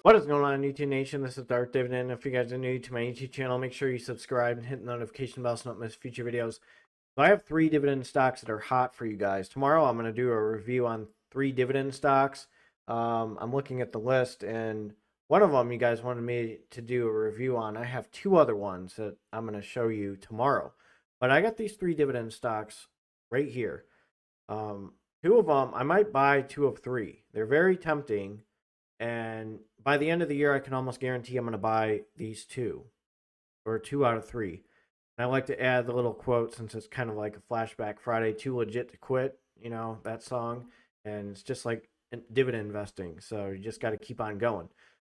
What is going on, YouTube Nation? This is Dark Dividend. If you guys are new to my YouTube channel, make sure you subscribe and hit the notification bell so you don't miss future videos. So I have 3 dividend stocks that are hot for you guys. Tomorrow I'm going to do a review on 3 dividend stocks. I'm looking at the list, and one of them you guys wanted me to do a review on. I have 2 other ones that I'm going to show you tomorrow. But I got these 3 dividend stocks right here. 2 of them, I might buy 2 of 3. They're very tempting. And by the end of the year, I can almost guarantee I'm going to buy these 2 or 2 out of 3. And I like to add the little quote since it's kind of like a flashback Friday, too legit to quit, you know, that song. And it's just like dividend investing. So you just got to keep on going.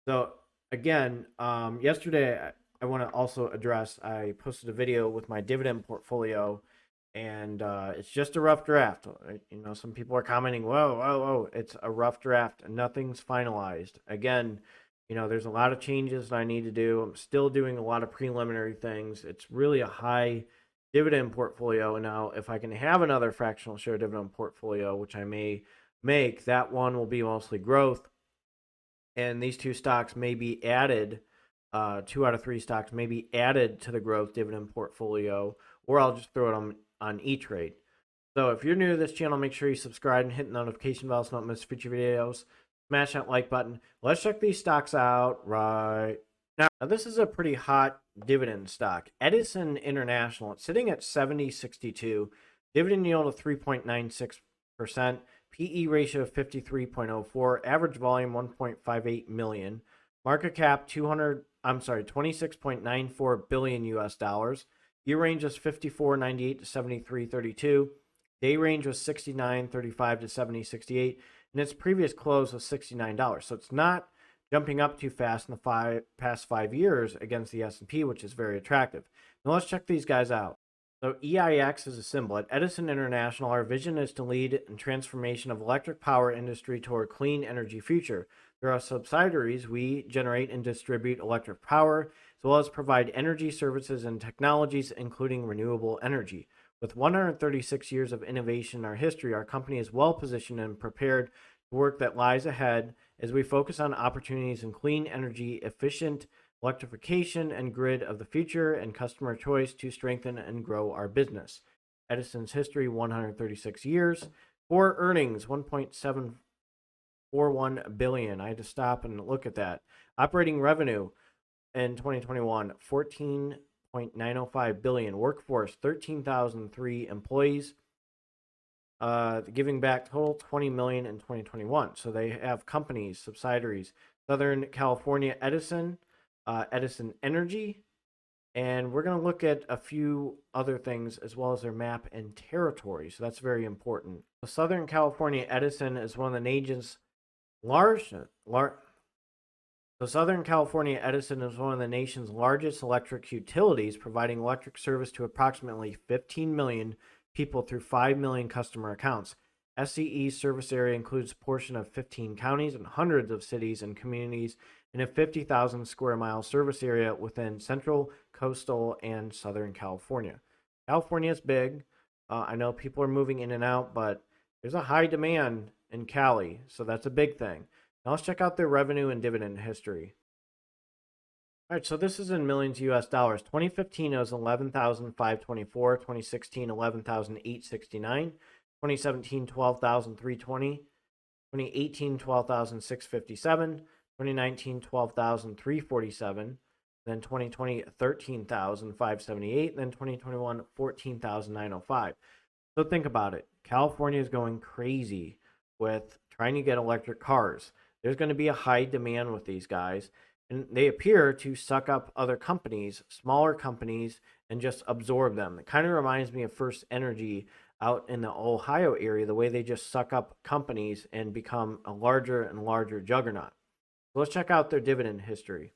So again, yesterday, I want to also address, I posted a video with my dividend portfolio, and it's just a rough draft. You know, some people are commenting, whoa, it's a rough draft. Nothing's finalized. Again, you know, there's a lot of changes that I need to do. I'm still doing a lot of preliminary things. It's really a high dividend portfolio. Now, if I can have another fractional share dividend portfolio, which I may make, that one will be mostly growth. And these 2 stocks may be added, 2 out of 3 stocks may be added to the growth dividend portfolio, or I'll just throw it on E-Trade. So if you're new to this channel, make sure you subscribe and hit the notification bell so you don't miss future videos. Smash that like button. Let's check these stocks out right now. This is a pretty hot dividend stock. Edison International, it's sitting at 70.62. Dividend yield of 3.96%. PE ratio of 53.04. Average volume 1.58 million. Market cap 26.94 billion US dollars. Year range was 54.98 to 73.32. Day range was 69.35 to 70.68, and its previous close was $69. So it's not jumping up too fast in the past 5 years against the S&P, which is very attractive. Now let's check these guys out. So EIX is a symbol. At Edison International, our vision is to lead in transformation of electric power industry toward clean energy future. There are subsidiaries. We generate and distribute electric power, as well as provide energy services and technologies, including renewable energy. With 136 years of innovation in our history, our company is well positioned and prepared for work that lies ahead as we focus on opportunities in clean energy, efficient electrification, and grid of the future, and customer choice to strengthen and grow our business. Edison's history, 136 years. Core earnings, 1.741 billion. I had to stop and look at that. Operating revenue in 2021, 14.905 billion. Workforce, 13,003 employees. Giving back total 20 million in 2021. So they have companies, subsidiaries. Southern California Edison, Edison Energy, and we're going to look at a few other things as well as their map and territory. So that's very important. So Southern California Edison is one of the nation's Southern California Edison is one of the nation's largest electric utilities, providing electric service to approximately 15 million people through 5 million customer accounts. SCE's service area includes a portion of 15 counties and hundreds of cities and communities in a 50,000 square mile service area within central, coastal, and Southern California. California is big. I know people are moving in and out, but there's a high demand in Cali, so that's a big thing. Now let's check out their revenue and dividend history. All right, so this is in millions US dollars. 2015 it was 11,524. 2016 11,869. 2017 12,320. 2018 12,657. 2019 12,347. Then 2020 13,578. Then 2021 14,905. So think about it. California is going crazy with trying to get electric cars. There's going to be a high demand with these guys, and they appear to suck up other companies, smaller companies, and just absorb them. It kind of reminds me of First Energy out in the Ohio area, the way they just suck up companies and become a larger and larger juggernaut. So let's check out their dividend history.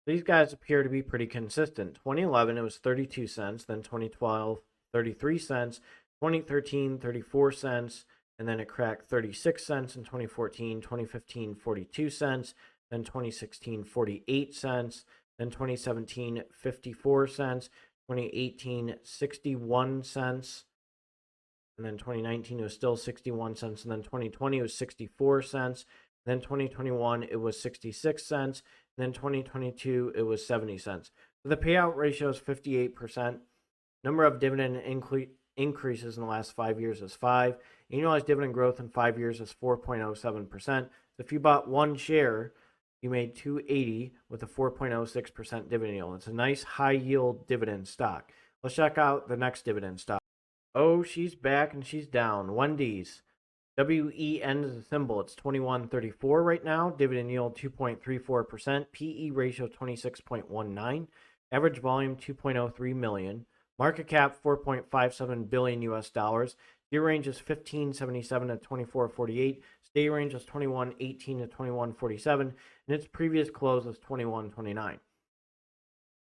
These guys appear to be pretty consistent. 2011, it was 32 cents. Then 2012, 33 cents. 2013, 34 cents. And then it cracked 36 cents in 2014. 2015, 42 cents. Then 2016, 48 cents. Then 2017, 54 cents. 2018, 61 cents. And then 2019 it was still 61 cents. And then 2020 was 64 cents. Then 2021, it was 66 cents. And then 2022, it was 70 cents. So the payout ratio is 58%. Number of dividend increases in the last 5 years is 5. Annualized dividend growth in 5 years is 4.07%. So if you bought one share, you made $280 with a 4.06% dividend yield. It's a nice high yield dividend stock. Let's check out the next dividend stock. Oh, she's back and she's down. Wendys. WEN is the symbol. It's 21.34 right now. Dividend yield 2.34%. PE ratio 26.19. Average volume 2.03 million. Market cap 4.57 billion US dollars. Year range is 1577 to 2448. Stay range is 2118 to 2147. And its previous close is 2129.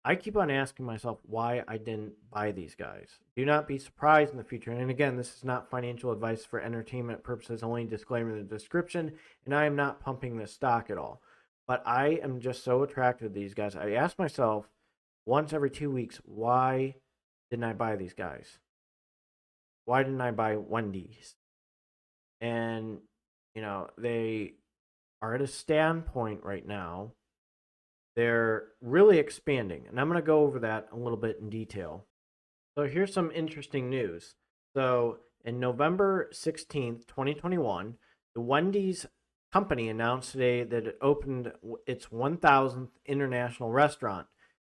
I keep on asking myself why I didn't buy these guys. Do not be surprised in the future. And again, this is not financial advice for entertainment purposes, only disclaimer in the description. And I am not pumping this stock at all. But I am just so attracted to these guys. I ask myself once every 2 weeks, why didn't I buy these guys? Why didn't I buy Wendys? And, you know, they are at a standpoint right now. They're really expanding, and I'm going to go over that a little bit in detail. So here's some interesting news. So in November 16th, 2021, the Wendys company announced today that it opened its 1,000th international restaurant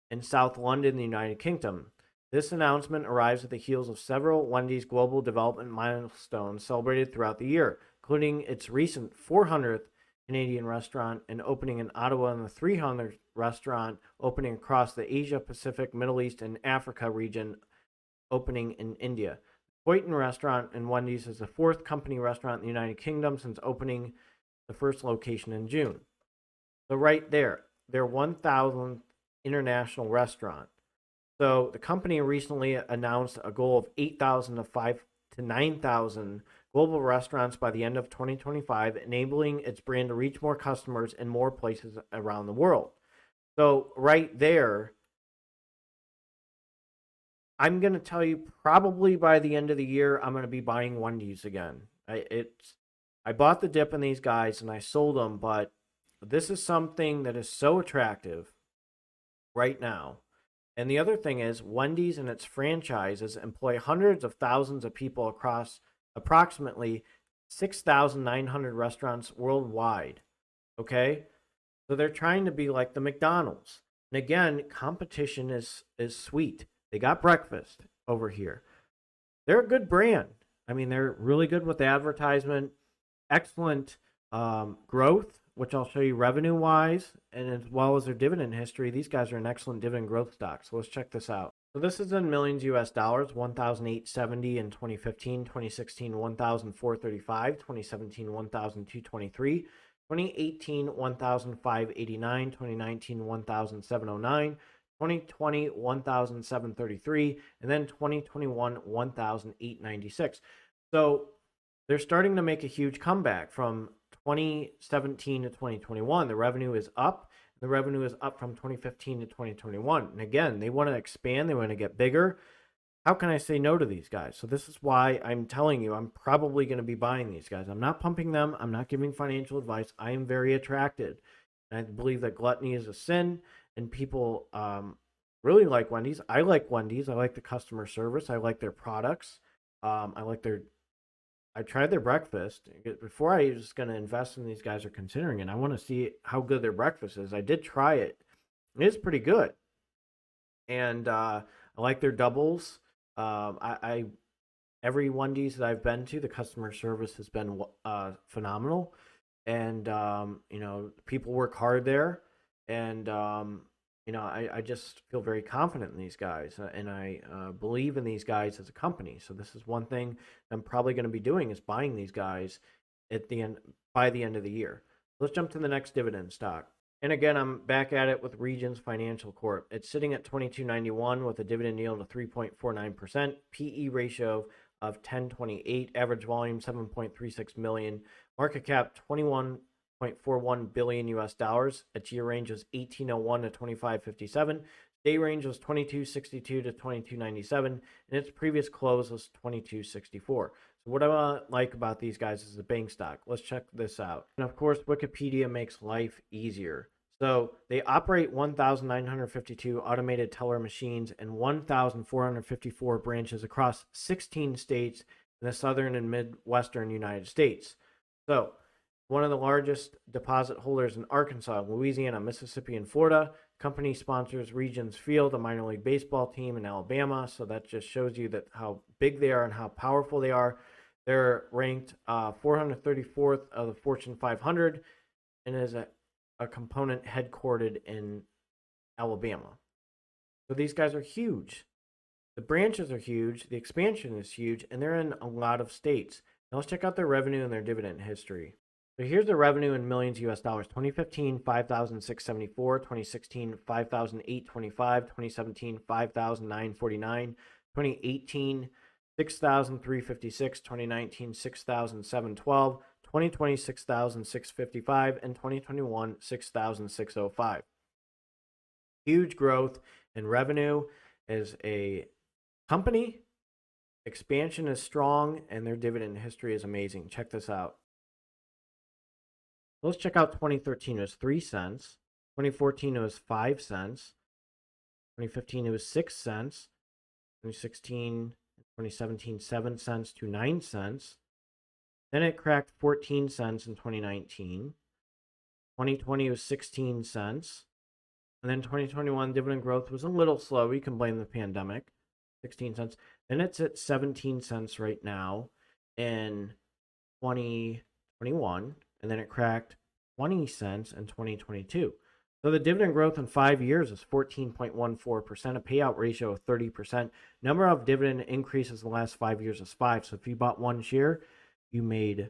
in South London, the United Kingdom. This announcement arrives at the heels of several Wendys global development milestones celebrated throughout the year, including its recent 400th Canadian restaurant and opening in Ottawa, and the 300th restaurant opening across the Asia Pacific, Middle East, and Africa region, opening in India. Hoyton Restaurant and Wendys is the fourth company restaurant in the United Kingdom since opening the first location in June. So right there, their 1,000th international restaurant. So the company recently announced a goal of 8,000 to 9,000 global restaurants by the end of 2025, enabling its brand to reach more customers in more places around the world. So right there, I'm going to tell you probably by the end of the year, I'm going to be buying Wendys again. I bought the dip in these guys and I sold them, but this is something that is so attractive right now. And the other thing is, Wendys and its franchises employ hundreds of thousands of people across approximately 6,900 restaurants worldwide. Okay? So they're trying to be like the McDonald's. And again, competition is sweet. They got breakfast over here. They're a good brand. I mean, they're really good with advertisement, excellent growth, which I'll show you revenue-wise, and as well as their dividend history. These guys are an excellent dividend growth stock. So let's check this out. So this is in millions US dollars, 1,870 in 2015, 2016, 1,435, 2017, 1,223, 2018, 1,589, 2019, 1,709, 2020, 1,733, and then 2021, 1,896. So they're starting to make a huge comeback from 2017 to 2021. The revenue is up. The revenue is up from 2015 to 2021. And again, they want to expand. They want to get bigger. How can I say no to these guys? So this is why I'm telling you I'm probably going to be buying these guys. I'm not pumping them. I'm not giving financial advice. I am very attracted. And I believe that gluttony is a sin, and people really like Wendys. I like Wendys. I like the customer service. I like their products. I tried their breakfast. Before I was going to invest in these guys or considering it, I want to see how good their breakfast is. I did try it. It is pretty good. And I like their doubles. Every Wendys that I've been to, the customer service has been phenomenal. And, you know, people work hard there. And, you know, I just feel very confident in these guys, and I believe in these guys as a company. So this is one thing I'm probably going to be doing, is buying these guys at the end, by the end of the year. Let's jump to the next dividend stock. And again, I'm back at it with Regions Financial Corp. It's sitting at $22.91 with a dividend yield of 3.49%, PE ratio of 10.28, average volume 7.36 million, market cap 21.41 billion US dollars. Its year range was 1801 to 2557. Day range was 2262 to 2297, and its previous close was 2264. What I like about these guys is the bank stock. Let's check this out. And of course, Wikipedia makes life easier. So they operate 1,952 automated teller machines and 1,454 branches across 16 states in the southern and midwestern United States. So one of the largest deposit holders in Arkansas, Louisiana, Mississippi, and Florida. Company sponsors Regions Field, a minor league baseball team in Alabama. So that just shows you that how big they are and how powerful they are. They're ranked 434th of the Fortune 500 and is a component headquartered in Alabama. So these guys are huge. The branches are huge. The expansion is huge. And they're in a lot of states. Now let's check out their revenue and their dividend history. So here's the revenue in millions US dollars. 2015, 5,674. 2016, 5,825. 2017, 5,949. 2018, 6,356. 2019, 6,712. 2020, 6,655. And 2021, 6,605. Huge growth in revenue as a company. Expansion is strong, and their dividend history is amazing. Check this out. Let's check out 2013. It was 3 cents. 2014, it was 5 cents. 2015, it was 6 cents. 2016, 2017, 7 cents to 9 cents. Then it cracked 14 cents in 2019. 2020 was 16 cents. And then 2021 dividend growth was a little slow. You can blame the pandemic. 16 cents. Then it's at 17 cents right now in 2021. And then it cracked 20 cents in 2022. So the dividend growth in 5 years is 14.14%, a payout ratio of 30%. Number of dividend increases in the last 5 years is 5. So if you bought 1 share, you made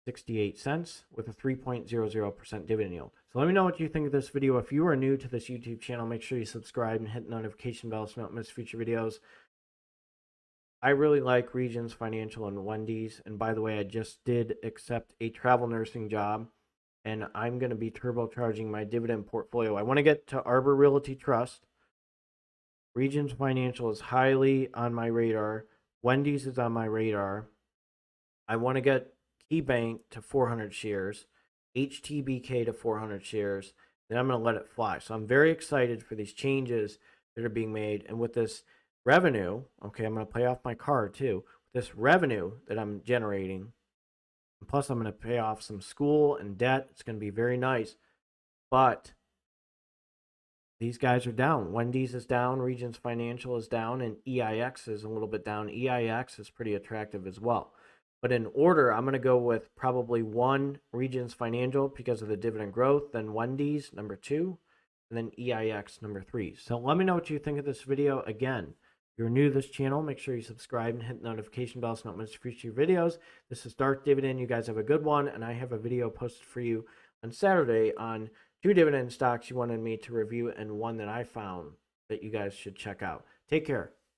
68 cents with a 3.00% dividend yield. So let me know what you think of this video. If you are new to this YouTube channel, make sure you subscribe and hit the notification bell so you don't miss future videos. I really like Regions Financial and Wendys. And by the way, I just did accept a travel nursing job, and I'm going to be turbocharging my dividend portfolio. I want to get to Arbor Realty Trust. Regions Financial is highly on my radar. Wendys is on my radar. I want to get KeyBank to 400 shares, HTBK to 400 shares. Then I'm going to let it fly. So I'm very excited for these changes that are being made. And with this revenue, okay, I'm going to pay off my card too. This revenue that I'm generating, plus I'm going to pay off some school and debt. It's going to be very nice. But these guys are down. Wendys is down, Regions Financial is down, and EIX is a little bit down. EIX is pretty attractive as well. But in order, I'm going to go with probably 1, Regions Financial because of the dividend growth, then Wendys, number 2, and then EIX, number 3. So let me know what you think of this video. Again, if you're new to this channel, make sure you subscribe and hit the notification bell so you don't miss future videos. This is Dark Dividend. You guys have a good one, and I have a video posted for you on Saturday on 2 dividend stocks you wanted me to review and one that I found that you guys should check out. Take care.